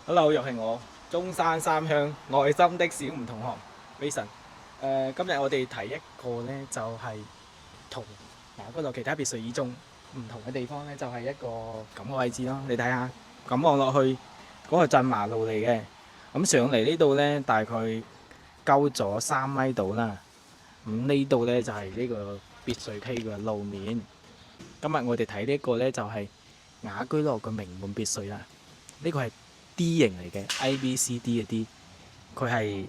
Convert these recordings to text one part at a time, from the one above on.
Hello，又係我中山三鄉內心的小吳同學 Mason。今日我哋睇一個呢，就係同雅居樂其他別墅以中唔同嘅地方呢，就係一個咁嘅位置咯。你睇下，咁望落去嗰個鎮華路嚟嘅，咁上嚟呢度呢，大概溝咗3米度啦。咁呢度呢，就係呢個別墅區嘅路面。今日我哋睇呢一個呢，就係雅居樂嘅名門別墅啦。呢個係 D 型嚟嘅，A、B、C、D 嘅 D，佢係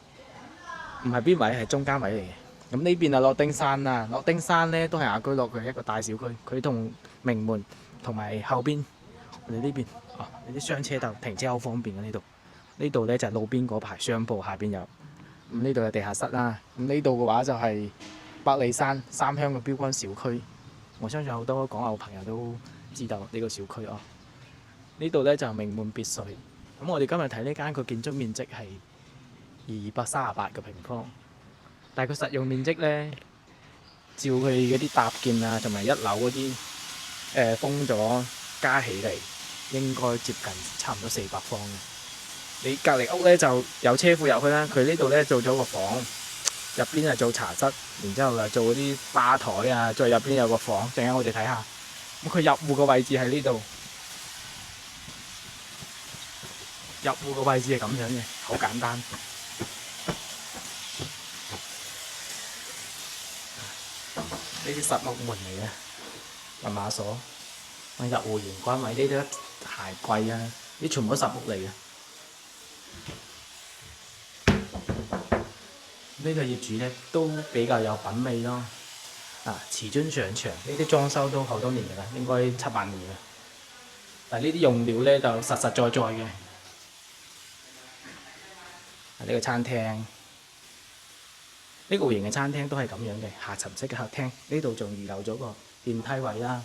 唔係邊位？係中間位嚟嘅。咁呢邊啊，樂丁山啦，樂丁山咧都係雅居樂嘅一個大小區。佢同名門同埋後邊我哋呢邊啊，啲雙車道停車好方便嘅呢度。呢度咧就係路邊嗰排商鋪，下邊有。咁呢度係地下室啦。咁呢度嘅話就係百里山三鄉嘅標杆小區。我相信好多港澳朋友都知道呢個小區哦。呢度咧就係名門別墅。咁我哋今日睇呢間，佢建築面積係238個平方，但係佢實用面積咧，照佢嗰啲搭建啊，同埋一樓嗰啲封咗加起嚟，應該接近差唔多400方嘅。你隔離屋咧就有車庫入去啦，佢呢度咧做咗個房，入邊係做茶室，然之後又做嗰啲吧台啊，再入邊有個房，陣間我哋睇下。咁佢入戶嘅位置喺呢度。入戶個位置係咁樣嘅，好簡單。呢啲實木門嚟嘅，密碼鎖。入戶玄關位呢啲鞋櫃啊，呢全部都實木嚟嘅。呢個業主咧都比較有品味咯。瓷磚上牆，呢啲裝修都好多年㗎啦，應該7、8年嘅。但係呢啲用料咧就實實在在嘅。呢個餐廳，呢個型嘅餐廳都係咁樣嘅下沉式嘅客廳。呢度仲預留咗個電梯位啦。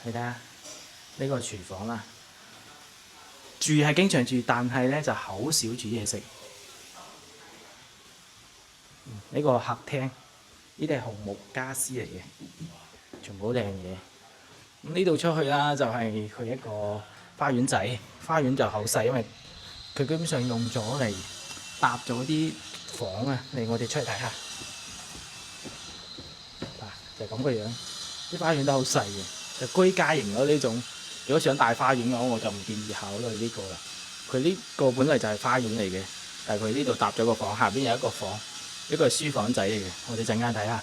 你睇下呢個廚房啦，住係經常住，但係咧就好少煮嘢食。呢個客廳，呢啲係紅木家私嚟嘅，全部好靚嘢。咁呢度出去啦，就係佢一個花園仔，花園就好細，因為佢基本上用咗嚟搭咗啲房啊。嚟我哋出去睇下，就係咁個樣。啲花園都好細嘅，就居家型咯呢種。如果想大花園嘅話，我就唔建議考慮呢個啦。佢呢個本嚟就係花園嚟嘅，但係佢呢度搭咗個房，下邊有一個房，呢個係書房仔嚟嘅。我哋陣間睇下。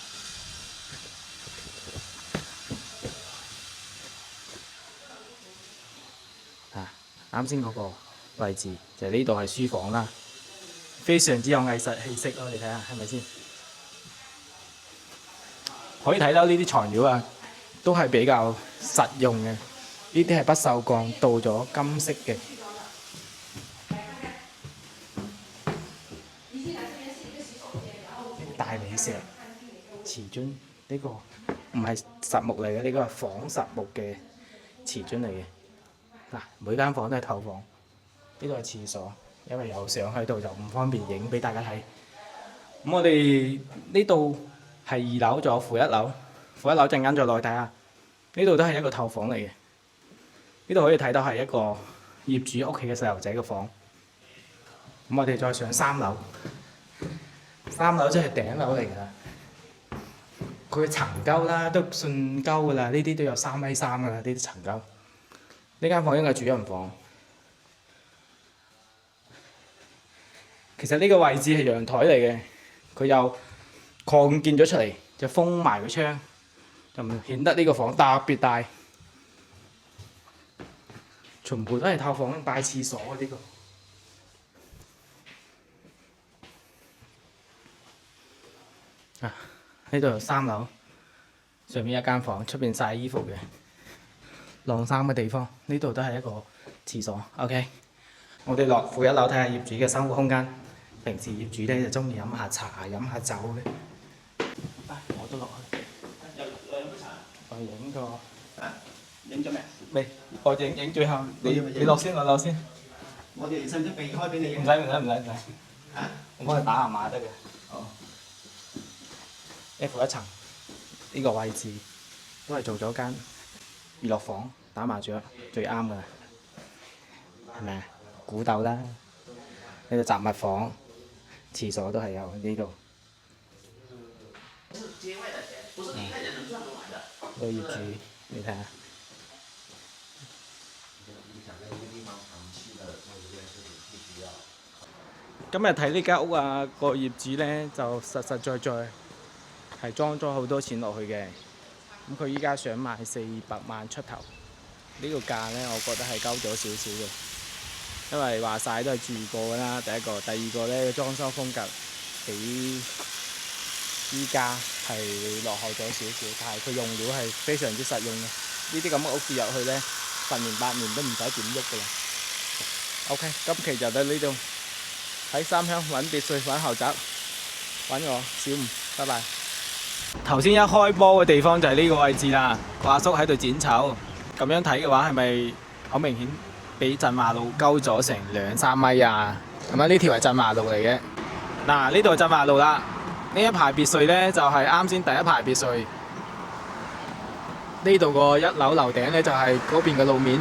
啱先嗰個位置就係呢度係書房啦，非常之有藝術氣息咯。你睇下係咪先？可以睇到呢啲材料啊，都係比較實用嘅。呢啲係不鏽鋼，鍍咗金色嘅大理石瓷磚。呢個唔係實木嚟嘅，呢個係仿實木嘅瓷磚嚟嘅。每間房都係透房。呢度係廁所，因為有相喺度就唔方便影俾大家睇。咁我哋呢度係2樓，仲有負1樓。負1樓陣間再落去睇下。呢度都係一個透房嚟嘅。呢度可以睇到係一個業主屋企嘅細路仔嘅房。咁我哋再上3樓，3樓即係頂樓嚟㗎啦。佢嘅層高啦都算高㗎啦，呢啲都有3.3米㗎啦，呢啲層高。呢間房應該係主人房。其實呢個位置係陽台嚟嘅，佢又擴建咗出嚟，就封埋個窗，就唔顯得呢個房特別大。全部都係透房帶廁所嘅呢個。呢度有3樓，上面一間房，出邊曬衣服嘅晾衫嘅地方。呢度都係一個廁所。OK， 我哋落負1樓睇下業主嘅生活空間。平時業主咧就中意飲下茶、飲下酒嘅。我都落去。又飲杯茶。我影個。影咗未？未，我影最後。你落先，我落先。我哋使唔使避開俾你？唔使。我幫你打下碼得嘅。哦。F1層呢個位置都係做咗間娛樂房，打麻雀最啱㗎啦。係咪啊？古豆啦，呢度雜物房、廁所都係有呢度。個業主，你睇下。今日睇呢間屋啊，個業主咧就實實在在係裝咗好多錢落去嘅。咁佢依家想賣400萬出頭，呢個價咧我覺得係高咗少少嘅，因為話晒都係住過㗎啦。第一個，第二個咧裝修風格比依家係落後咗少少，但係佢用料係非常之實用嘅。呢啲咁嘅屋住入去咧，10年8年都唔使點喐㗎啦。OK， 今期就到呢度。喺三鄉揾別墅揾豪宅，揾我小吳，拜拜。頭先一開波嘅地方就係呢個位置啦，個阿叔喺度剪草。咁樣睇嘅話，係咪好明顯比振華路高咗成2、3米啊？咁啊，呢條係振華路嚟嘅。嗱，呢度係振華路啦。呢一排別墅呢，就係啱先第一排別墅。呢度個1樓樓頂呢，就係嗰邊嘅路面。